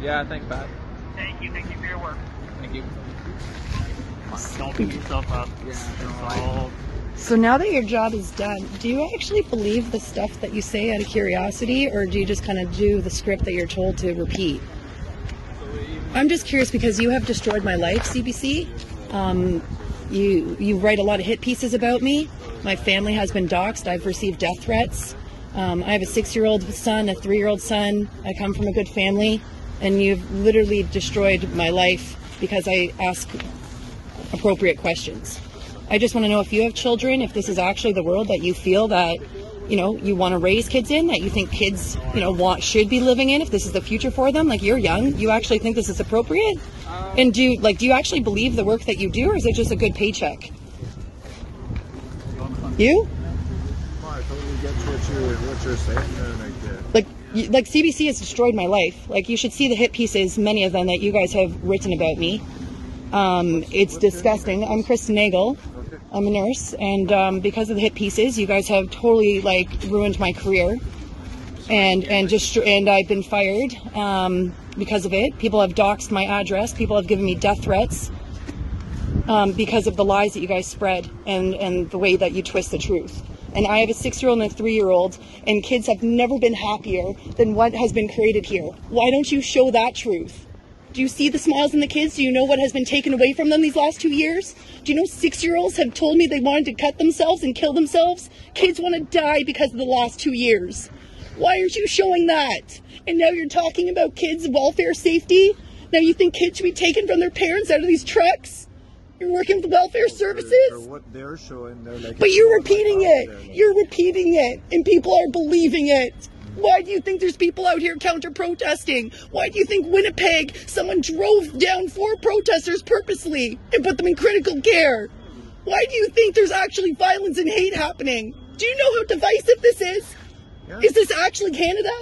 Yeah, thanks, Pat. Thank you for your work. Thank you. Don't beat yourself up. So now that your job is done, do you actually believe the stuff that you say out of curiosity, or do you just kind of do the script that you're told to repeat? I'm just curious because you have destroyed my life, CBC. You write a lot of hit pieces about me. My family has been doxxed. I've received death threats. I have a 6-year-old son, a 3-year-old son. I come from a good family, and you've literally destroyed my life because I ask appropriate questions. I just want to know if you have children, if this is actually the world that you feel that, you want to raise kids in, that you think kids, should be living in, if this is the future for them. Like, you're young, you actually think this is appropriate? And do you actually believe the work that you do, or is it just a good paycheck? You? I totally get what you're saying there, Like CBC has destroyed my life. Like, you should see the hit pieces, many of them that you guys have written about me. It's disgusting. I'm Kristen Nagel. I'm a nurse, and because of the hit pieces, you guys have totally ruined my career, and I've been fired because of it. People have doxed my address. People have given me death threats because of the lies that you guys spread and the way that you twist the truth. And I have a 6-year-old and a 3-year-old, and kids have never been happier than what has been created here. Why don't you show that truth? Do you see the smiles in the kids? Do you know what has been taken away from them these last 2 years? Do you know 6-year-olds have told me they wanted to cut themselves and kill themselves? Kids want to die because of the last 2 years. Why aren't you showing that? And now you're talking about kids' welfare safety? Now you think kids should be taken from their parents out of these trucks? You're working with welfare services? For what they're showing, they're But you're repeating it. You're repeating it. And people are believing it. Why do you think there's people out here counter-protesting? Why do you think Winnipeg, someone drove down 4 protesters purposely and put them in critical care? Why do you think there's actually violence and hate happening? Do you know how divisive this is? Yeah. Is this actually Canada?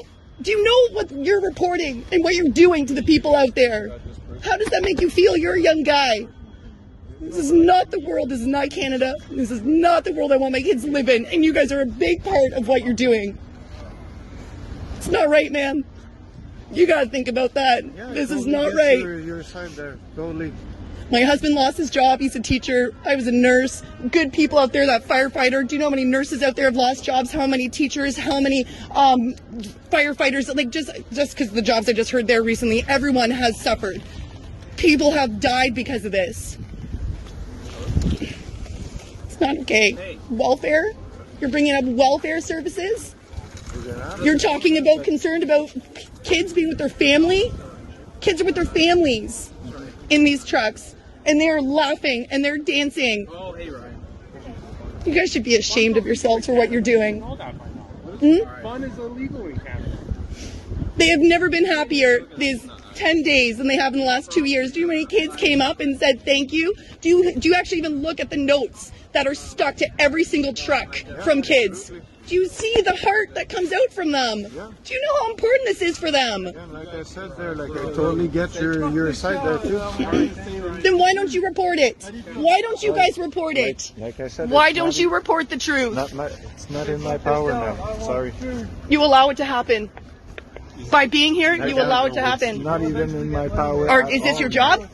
Do you know what you're reporting and what you're doing to the people out there? How does that make you feel? You're a young guy. This is not the world. This is not Canada. This is not the world I want my kids to live in. And you guys are a big part of what you're doing. It's not right, man. You gotta think about that. Yeah, this is totally not get right. Your side there, totally. My husband lost his job. He's a teacher. I was a nurse. Good people out there, that firefighter. Do you know how many nurses out there have lost jobs? How many teachers? How many firefighters? Like, just because the jobs I just heard there recently, everyone has suffered. People have died because of this. It's not okay. Hey. Welfare? You're bringing up welfare services? You're talking about concerned about kids being with their family? Kids are with their families in these trucks, and they're laughing and they're dancing. Oh, hey, Ryan. You guys should be ashamed of yourselves for what you're doing. Fun is illegal in Canada. They have never been happier these 10 days than they have in the last 2 years. Do you know how many kids came up and said thank you? Do you actually even look at the notes that are stuck to every single truck from kids? Do you see the heart that comes out from them? Yeah. Do you know how important this is for them? Yeah, like I said there, I totally get your side there too. Then why don't you report it? Why don't you guys report it? Like I said, Why don't you report the truth? It's not in my power now. Sorry. You allow it to happen. By being here, you allow it to It's happen. not even in my power. Or is this your job?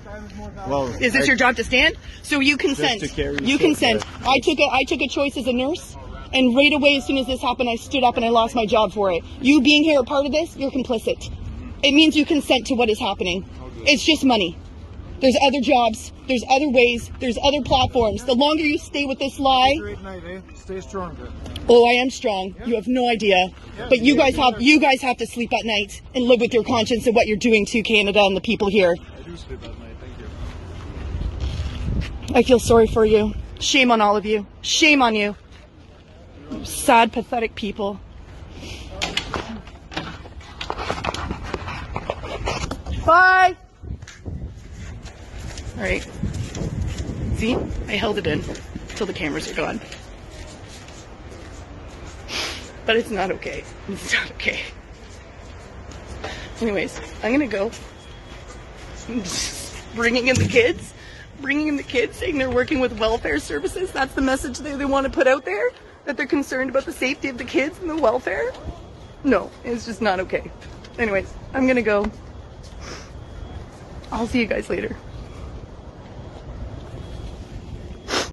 Well, Is this your job to stand? So you consent. Just to carry You shit, consent. yeah. I took a choice as a nurse, and right away, as soon as this happened, I stood up and I lost my job for it. You being here a part of this, you're complicit. It means you consent to what is happening. It's just money. There's other jobs. There's other ways. There's other platforms. The longer you stay with this lie. Great night, eh? Stay strong. Oh, I am strong. You have no idea. But you guys have to sleep at night and live with your conscience and what you're doing to Canada and the people here. I do sleep at night. Thank you. I feel sorry for you. Shame on all of you. Shame on you. You sad, pathetic people. Bye! Alright. See? I held it in till the cameras are gone. But it's not okay. It's not okay. Anyways, I'm gonna go. Bringing in the kids, saying they're working with welfare services. That's the message they want to put out there? That they're concerned about the safety of the kids and the welfare? No, it's just not okay. Anyways, I'm gonna go. I'll see you guys later.